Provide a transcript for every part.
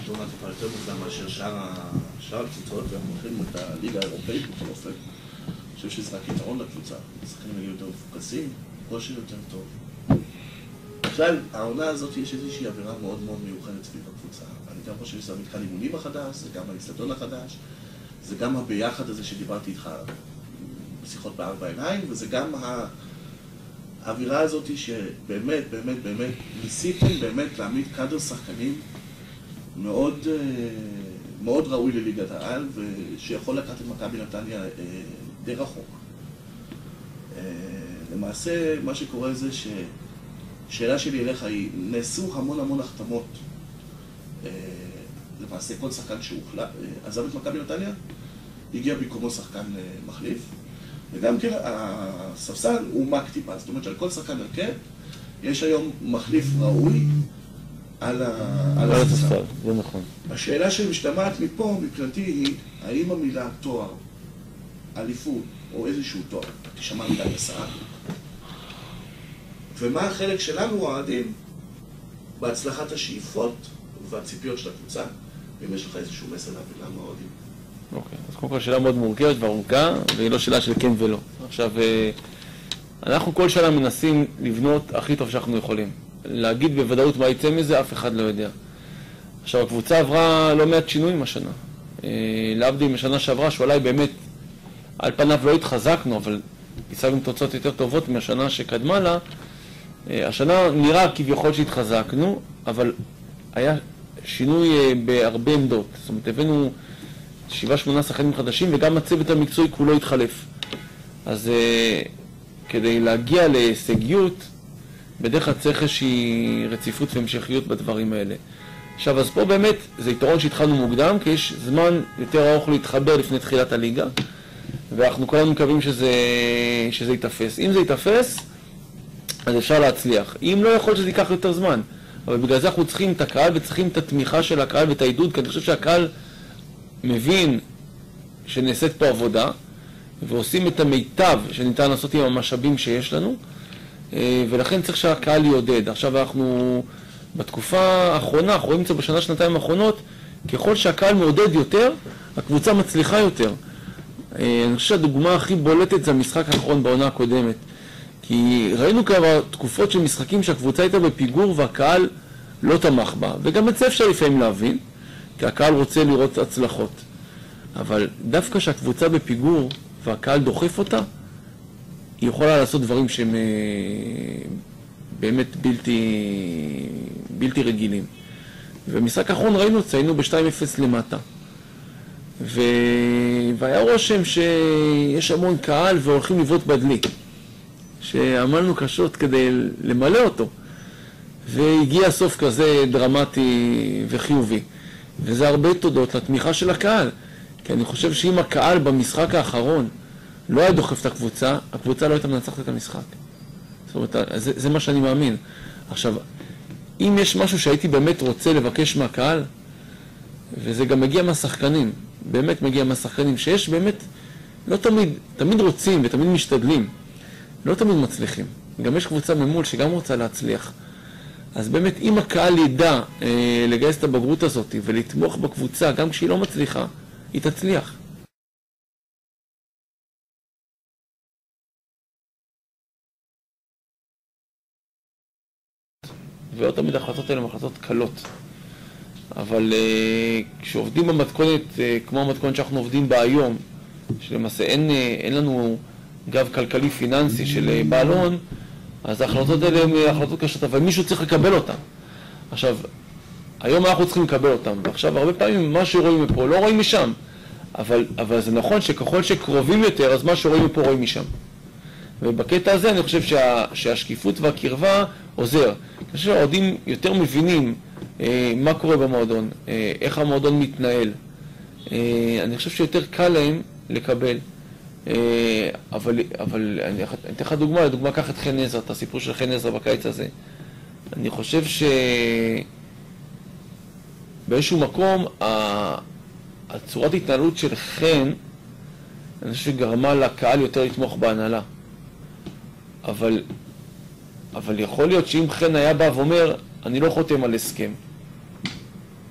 עונה טיפה יותר מוקדם מאשר שאר הקבוצות, ואנחנו הולכים את הליגה האירופאית בכל אופן. אני חושב שזה רק יתרון לקבוצה, השחקנים יהיו יותר מפוקסים, כושר יותר טוב. בכלל, העונה הזאת יש איזושהי אווירה מאוד מאוד מיוחדת סביב הקבוצה. אני גם חושב שזה המתקן אימונים החדש, זה גם האצטדיון החדש, זה גם הביחד הזה שדיברתי איתך בשיחות בארבע עיניים, וזה גם האווירה הזאת שבאמת, באמת, באמת, ניסיתם באמת להעמיד קאדר שחקנים מאוד, מאוד ראוי לליגת העל, ושיכול לקחת את מכבי נתניה די רחוק. למעשה, מה שקורה זה שאלה שלי אליך היא, נעשו המון החתמות. למעשה, כל שחקן שהוחלט, עזב את מכבי נתניה, הגיע במקומו שחקן מחליף. וגם כן, הספסל הוא מק טיפה, זאת אומרת שעל כל שחקן הרכב, יש היום מחליף ראוי על הספסל. זה נכון. השאלה שמשתמעת מפה, מבחינתי, היא, האם המילה תואר, אליפות, או איזשהו תואר, תשמע מילה גסה, ומה החלק שלנו, האוהדים, בהצלחת השאיפות והציפיות של הקבוצה, אם יש לך איזשהו מסר להבין למה האוהדים. אוקיי, אז קודם כל שאלה מאוד מורכבת וארוכה, והיא לא שאלה של כן ולא. עכשיו, אנחנו כל שנה מנסים לבנות הכי טוב שאנחנו יכולים. להגיד בוודאות מה יצא מזה, אף אחד לא יודע. עכשיו, הקבוצה עברה לא מעט שינויים השנה. להבדיל משנה שעברה, שאולי באמת, על פניו לא התחזקנו, אבל השגנו תוצאות יותר טובות מהשנה שקדמה לה. השנה נראה כביכול שהתחזקנו, אבל היה שינוי בהרבה עמדות. זאת אומרת, הבאנו 7-8 שחקנים חדשים, וגם הצוות המקצועי כולו התחלף. אז כדי להגיע להישגיות, בדרך כלל צריך איזושהי רציפות והמשכיות בדברים האלה. עכשיו, אז פה באמת זה יתרון שהתחלנו מוקדם, כי יש זמן יותר ארוך להתחבר לפני תחילת הליגה, ואנחנו כולנו מקווים שזה יתאפס. אם זה יתאפס, אז אפשר להצליח. אם לא, יכול שזה ייקח יותר זמן. אבל בגלל זה אנחנו צריכים את הקהל וצריכים את התמיכה של הקהל ואת העידוד, כי אני חושב שהקהל מבין שנעשית פה עבודה, ועושים את המיטב שניתן לעשות עם המשאבים שיש לנו, ולכן צריך שהקהל יעודד. עכשיו אנחנו בתקופה האחרונה, אנחנו רואים את זה בשנה, שנתיים האחרונות, ככל שהקהל מעודד יותר, הקבוצה מצליחה יותר. אני חושב שהדוגמה הכי בולטת זה המשחק האחרון בעונה הקודמת. כי ראינו כבר תקופות של משחקים שהקבוצה הייתה בפיגור והקהל לא תמך בה. וגם את זה אפשר לפעמים להבין, כי הקהל רוצה לראות הצלחות. אבל דווקא שהקבוצה בפיגור והקהל דוחף אותה, היא יכולה לעשות דברים שהם באמת בלתי רגילים. ובמשחק האחרון ראינו, ציינו ב-2-0 למטה. והיה רושם שיש המון קהל והולכים לבעוט בדלי. שעמלנו קשות כדי למלא אותו. והגיע סוף כזה דרמטי וחיובי. וזה הרבה תודות לתמיכה של הקהל. כי אני חושב שאם הקהל במשחק האחרון לא היה דוחף את הקבוצה, הקבוצה לא הייתה מנצחת את המשחק. זאת אומרת, זה מה שאני מאמין. עכשיו, אם יש משהו שהייתי באמת רוצה לבקש מהקהל, וזה גם מגיע מהשחקנים, באמת מגיע מהשחקנים, שיש באמת, לא תמיד רוצים ותמיד משתדלים, לא תמיד מצליחים. גם יש קבוצה ממול שגם רוצה להצליח. אז באמת, אם הקהל ידע לגייס את הבגרות הזאת ולתמוך בקבוצה, גם כשהיא לא מצליחה, היא תצליח. ולא תמיד ההחלטות האלה הן החלטות קלות. אבל כשעובדים במתכונת, כמו המתכונת שאנחנו עובדים בה היום, שלמעשה אין לנו גב כלכלי פיננסי של בעלון, אז ההחלטות האלה הן החלטות קשות, אבל מישהו צריך לקבל אותן. עכשיו, היום אנחנו צריכים לקבל אותן, ועכשיו הרבה פעמים מה שרואים מפה לא רואים משם. אבל זה נכון שככל שקרובים יותר, אז מה שרואים מפה רואים משם. ובקטע הזה אני חושב שהשקיפות והקרבה עוזר. אני חושב שהעודים יותר מבינים מה קורה במועדון, איך המועדון מתנהל. אני חושב שיותר קל להם לקבל. אבל אני אתן לך דוגמה, קח את חן עזרא, את הסיפור של חן עזרא בקיץ הזה. אני חושב שבאיזשהו מקום הצורת התנהלות של חן, אני חושב שגרמה לקהל יותר לתמוך בהנהלה. אבל יכול להיות שאם חן היה בא ואומר, אני לא חותם על הסכם.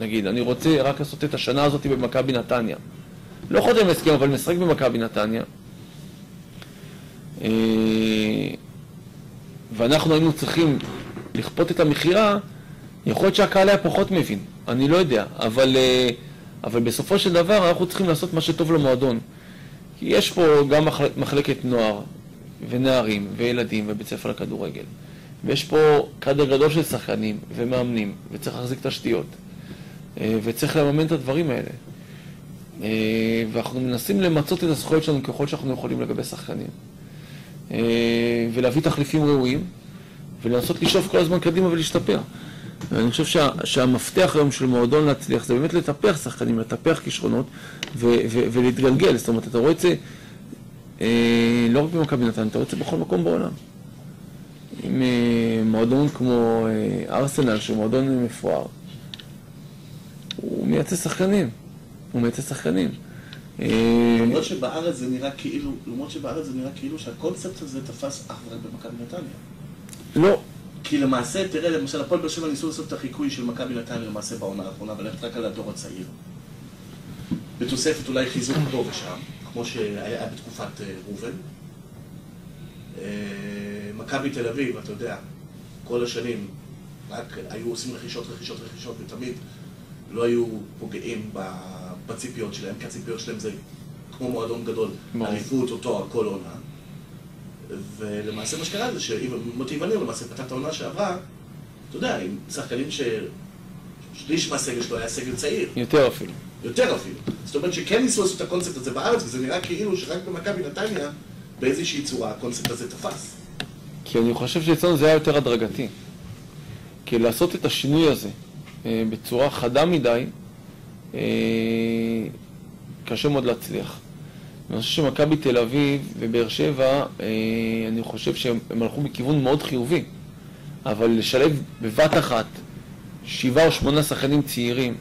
נגיד, אני רוצה רק לעשות את השנה הזאת במכבי נתניה. לא חותם הסכם, אבל משחק במכבי נתניה. ואנחנו היינו צריכים לכפות את המחירה, יכול להיות שהקהל היה פחות מבין, אני לא יודע, אבל בסופו של דבר אנחנו צריכים לעשות מה שטוב למועדון. כי יש פה גם מחלקת נוער ונערים וילדים ובית ספר לכדורגל. ויש פה קדר גדול של שחקנים ומאמנים, וצריך להחזיק תשתיות. וצריך לממן את הדברים האלה. ואנחנו מנסים למצות את הזכויות שלנו ככל שאנחנו יכולים לגבי שחקנים. ולהביא תחליפים ראויים, ולנסות לשאוף כל הזמן קדימה ולהשתפר. ואני חושב שהמפתח היום של מועדון להצליח זה באמת לטפח שחקנים, לטפח כישרונות ולהתגלגל. זאת אומרת, אתה רואה את זה לא רק במכבי נתניה, אתה רואה את זה בכל מקום בעולם. עם מועדון כמו ארסנל, שהוא מועדון מפואר, הוא מייצא שחקנים. למרות שבארץ זה נראה כאילו שהקונספט הזה תפס אך ורק במכבי נתניה. לא. כי למעשה, תראה, למשל, הפועל באר שבע ניסו לעשות את החיקוי של מכבי נתניה למעשה בעונה האחרונה, וללכת רק על הדור הצעיר. בתוספת אולי חיזוק פה ושם, כמו שהיה בתקופת רובן. מכבי תל אביב, אתה יודע, כל השנים רק היו עושים רכישות, ותמיד לא היו פוגעים בציפיות שלהם, כי הציפיות שלהם זה כמו מועדון גדול, אליפות או תואר כל עונה. ולמעשה מה שקרה זה שמוטי וניר למעשה פתח את העונה שעברה, אתה יודע, עם שחקנים ששליש מהסגל שלו היה סגל צעיר. יותר אפילו. זאת אומרת שכן ניסו לעשות את הקונספט הזה בארץ, וזה נראה כאילו שרק במכבי נתניה באיזושהי צורה הקונספט הזה תפס. כי אני חושב שאצלנו זה היה יותר הדרגתי. כי לעשות את השינוי הזה בצורה חדה מדי, קשה מאוד להצליח. אני חושב שמכבי תל אביב ובאר שבע, אני חושב שהם הלכו בכיוון מאוד חיובי. אבל לשלב בבת אחת 7 או 8 שחקנים צעירים,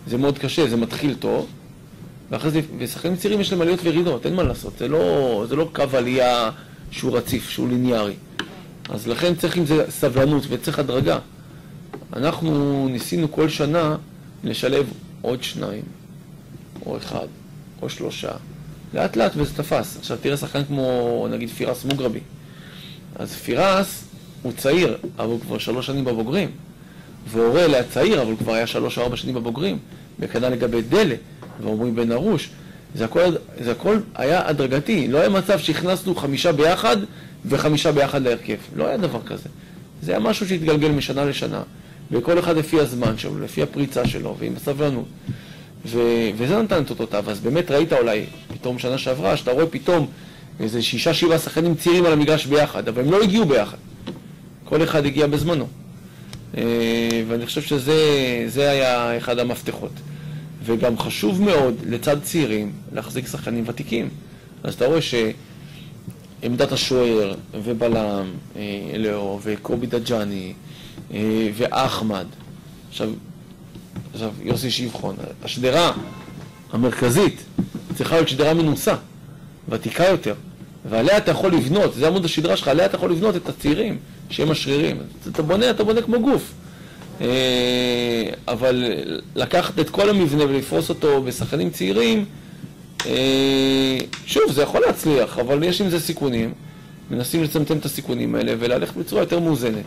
זה מאוד קשה, זה מתחיל טוב. ואחרי זה, ושחקנים צעירים יש להם עליות וירידות, אין מה לעשות. זה לא קו עלייה שהוא רציף, שהוא ליניארי. אז לכן צריך עם זה סבלנות וצריך הדרגה. אנחנו ניסינו כל שנה לשלב עוד 2, או 1, או 3. לאט לאט וזה תפס. עכשיו תראה שחקן כמו נגיד פירס מוגרבי. אז פירס הוא צעיר, אבל הוא כבר 3 שנים בבוגרים. ואורל היה צעיר, אבל הוא כבר היה 3 או 4 שנים בבוגרים. וכנ"ל לגבי דלה, ואומרים בן ארוש. זה הכל היה הדרגתי. לא היה מצב שהכנסנו 5 ביחד ו5 ביחד להרכב. לא היה דבר כזה. זה היה משהו שהתגלגל משנה לשנה. וכל אחד לפי הזמן שלו, לפי הפריצה שלו, ועם הסבלנות. וזה נתן את אותותיו. אז באמת ראית אולי פתאום שנה שעברה, שאתה רואה פתאום איזה 6-7 שחקנים צעירים על המגרש ביחד, אבל הם לא הגיעו ביחד. כל אחד הגיע בזמנו. ואני חושב שזה היה אחד המפתחות. וגם חשוב מאוד לצד צעירים להחזיק שחקנים ותיקים. אז אתה רואה שעמדת השוער ובלם, אלאו וקובי דג'אני ואחמד, עכשיו יוסי שבחון, השדרה המרכזית צריכה להיות שדרה מנוסה, ותיקה יותר, ועליה אתה יכול לבנות, זה עמוד השדרה שלך, עליה אתה יכול לבנות את הצעירים שהם השרירים. אתה בונה כמו גוף. אבל לקחת את כל המבנה ולפרוס אותו בשחקנים צעירים, שוב, זה יכול להצליח, אבל יש עם זה סיכונים. מנסים לצמצם את הסיכונים האלה וללכת בצורה יותר מאוזנת.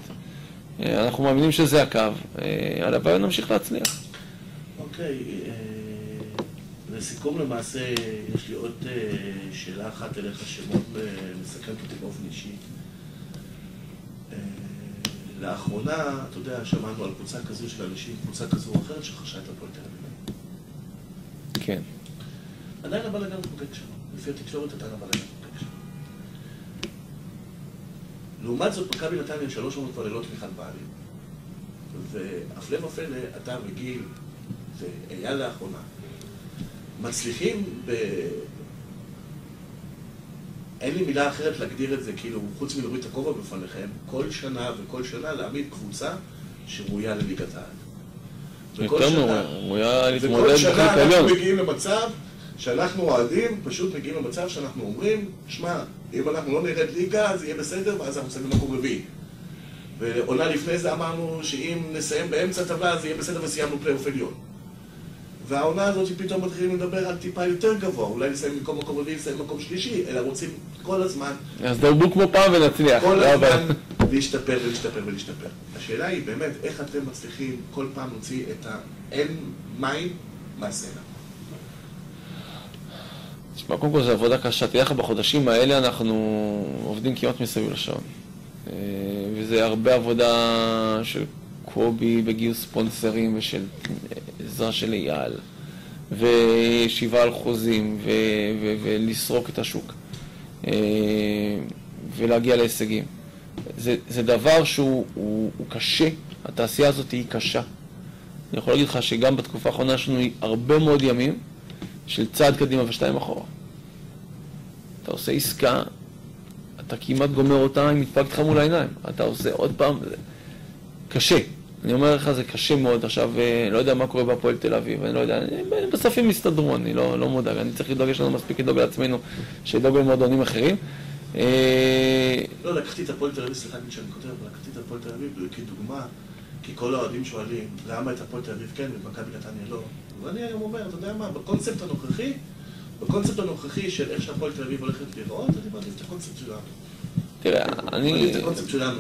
אנחנו מאמינים שזה הקו, על הבעיה נמשיך להצליח. אוקיי, לסיכום למעשה, יש לי עוד שאלה אחת אליך שמאוד מסכנת אותי באופן אישי. לאחרונה, אתה יודע, שמענו על קבוצה כזו של אנשים, קבוצה כזו או אחרת שחשה את הפועל תל אביב. כן. עדיין הבלגן חוקק שם. לפי התקשורת עדיין הבלגן חוקק שם. לעומת זאת, מכבי נתניה 3 עונות כבר ללא תמיכת בעלים. והפלא ופלא, אתה וגיל ואייל לאחרונה מצליחים אין לי מילה אחרת להגדיר את זה, כאילו, חוץ מלהוריד את הכובע בפניכם, כל שנה וכל שנה להעמיד קבוצה שראויה לליגת העל. יותר ראויה להתמודד וכל בחלק שנה העליון. אנחנו מגיעים למצב שאנחנו אוהדים, פשוט מגיעים למצב שאנחנו אומרים, שמע, אם אנחנו לא נרד ליגה, אז יהיה בסדר, ואז אנחנו מסיימים מקום רביעי. ועונה לפני זה אמרנו שאם נסיים באמצע הטבלה אז יהיה בסדר וסיימנו פלייאוף עליון. והעונה הזאת פתאום מתחילים לדבר על טיפה יותר גבוה, אולי נסיים מקום רביעי, נסיים מקום שלישי, אלא רוצים כל הזמן... אז דרבו כמו פעם ונצליח. כל הזמן להשתפר ולהשתפר ולהשתפר. השאלה היא באמת, איך אתם מצליחים כל פעם להוציא את האין מים מהסלע? תשמע, קודם כל זו עבודה קשה. תראה לך, בחודשים האלה אנחנו עובדים כמעט מסביב לשעון. וזה הרבה עבודה של קובי בגיוס ספונסרים ושל עזרה של אייל, ושיבה על חוזים, ולסרוק את השוק, ולהגיע להישגים. זה דבר שהוא קשה, התעשייה הזאת היא קשה. אני יכול להגיד לך שגם בתקופה האחרונה יש לנו הרבה מאוד ימים של צעד קדימה ושתיים אחורה. אתה עושה עסקה, אתה כמעט גומר אותה עם מתפקת לך מול העיניים. אתה עושה עוד פעם, זה קשה. אני אומר לך, זה קשה מאוד. עכשיו, לא יודע מה קורה בהפועל תל אביב, אני לא יודע, בסוף הם יסתדרו, אני לא מודאג. אני צריך לדאוג, יש לנו מספיק לדאוג לעצמנו, שדאוג למועדונים אחרים. לא, לקחתי את הפועל תל אביב, סליחה שאני כותב, לקחתי את הפועל תל אביב כדוגמה, כי כל האוהדים שואלים, למה את הפועל תל אביב כן ומכבי נתניה לא? ואני היום אומר, אתה יודע מה, בקונספט הנוכחי של איך שהפועל תל אביב הולכת לראות, אני מעדיף את הקונספט שלנו. תראה,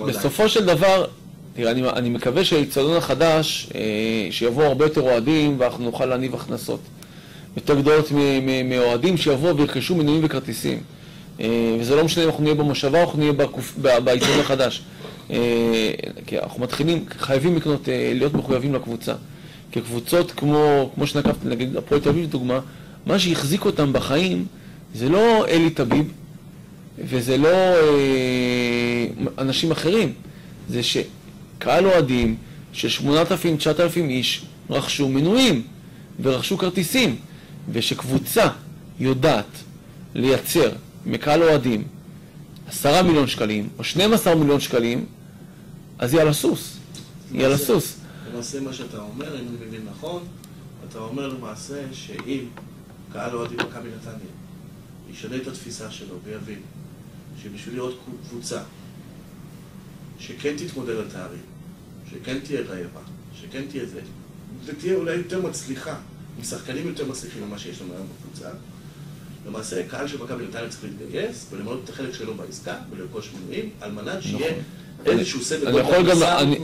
בסופו של דבר, תראה, אני מקווה שהאצטדיון החדש, שיבואו הרבה יותר אוהדים ואנחנו נוכל להניב הכנסות יותר גדולות מאוהדים שיבואו וירכשו מנויים וכרטיסים. וזה לא משנה אם אנחנו נהיה במושבה או אנחנו נהיה באצטדיון החדש. כי אנחנו מתחילים, חייבים לקנות, להיות מחויבים לקבוצה. כי קבוצות כמו שנקפתי, נגיד, הפועל תל אביב דוגמה, מה שהחזיק אותם בחיים זה לא אלי טביב וזה לא אנשים אחרים. זה שקהל אוהדים של 8,000-9,000 איש רכשו מנויים ורכשו כרטיסים, ושקבוצה יודעת לייצר מקהל אוהדים 10 מיליון שקלים או 12 מיליון שקלים, אז היא על הסוס. היא על הסוס. למעשה מה שאתה אומר, אם אני מבין נכון, אתה אומר למעשה שאם קהל אוהדים מכבי נתניה ישנה את התפיסה שלו ויבין שבשביל להיות קבוצה שכן תתמודד על תארים, שכן תהיה רעבה, שכן תהיה זה, ותהיה אולי יותר מצליחה, עם שחקנים יותר מצליחים ממה שיש לנו היום בקבוצה, למעשה קהל של מכבי נתניה צריך להתגייס ולמנות את החלק שלו בעסקה ולרכוש מנויים על מנת שיהיה איזשהו סדר גודל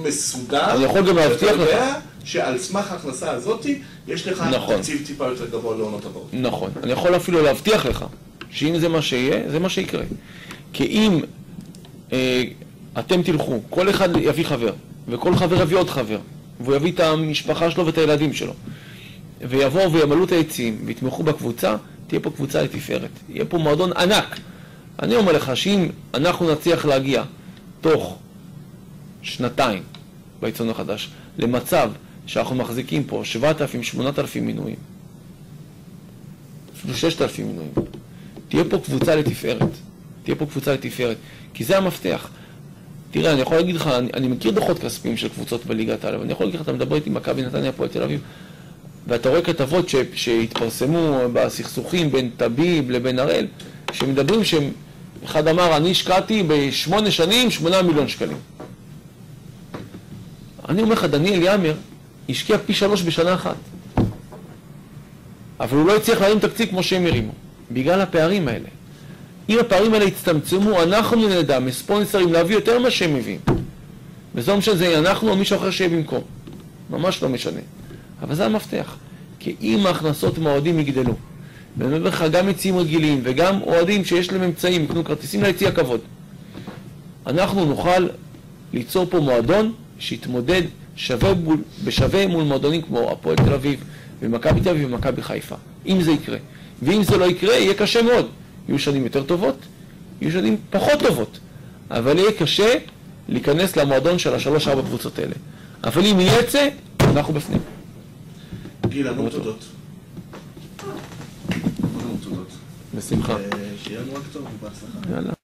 מסודר. אני יכול גם להבטיח לך שעל סמך ההכנסה הזאת יש לך תקציב טיפה יותר גבוה לעונות הבאות. נכון. אני יכול אפילו להבטיח לך שאם זה מה שיהיה, זה מה שיקרה. כי אם אתם תלכו, כל אחד יביא חבר, וכל חבר יביא עוד חבר, והוא יביא את המשפחה שלו ואת הילדים שלו, ויבואו וימלאו את העצים ויתמכו בקבוצה, תהיה פה קבוצה לתפארת. יהיה פה מועדון ענק. אני אומר לך שאם אנחנו נצליח להגיע תוך שנתיים באצטדיון החדש למצב שאנחנו מחזיקים פה 7,000-8,000 מנויים, אפילו 6,000 מנויים, תהיה פה קבוצה לתפארת. תהיה פה קבוצה לתפארת. כי זה המפתח. תראה, אני יכול להגיד לך, אני מכיר דוחות כספיים של קבוצות בליגת העל, אני יכול להגיד לך, אתה מדבר איתי עם מכבי נתניה, הפועל תל אביב, ואתה רואה כתבות שהתפרסמו בסכסוכים בין טביב לבין הראל, שמדברים אחד אמר, אני השקעתי ב8 שנים 8 מיליון שקלים. אני אומר לך, דניאל יאמר השקיע פי 3 בשנה אחת. אבל הוא לא הצליח להרים תקציב כמו שהם הרימו, בגלל הפערים האלה. אם הפערים האלה יצטמצמו, אנחנו נדע מספונסרים להביא יותר מה שהם מביאים. וזה לא משנה, זה אנחנו או מישהו אחר שיהיה במקום. ממש לא משנה. אבל זה המפתח. כי אם ההכנסות מהאוהדים יגדלו, ואני אומר לך, גם יציאים רגילים וגם אוהדים שיש להם אמצעים, יקנו כרטיסים ליציע כבוד, אנחנו נוכל ליצור פה מועדון שיתמודד בשווה מול מועדונים כמו הפועל תל אביב ומכבי תל אביב ומכבי חיפה. אם זה יקרה. ואם זה לא יקרה, יהיה קשה מאוד. יהיו שנים יותר טובות, יהיו שנים פחות טובות. אבל יהיה קשה להיכנס למועדון של 3-4 קבוצות האלה. אבל אם יצא, אנחנו בפנים. גיל, המון תודות. המון תודות. בשמחה. שיהיה לנו רק טוב ובהצלחה. יאללה.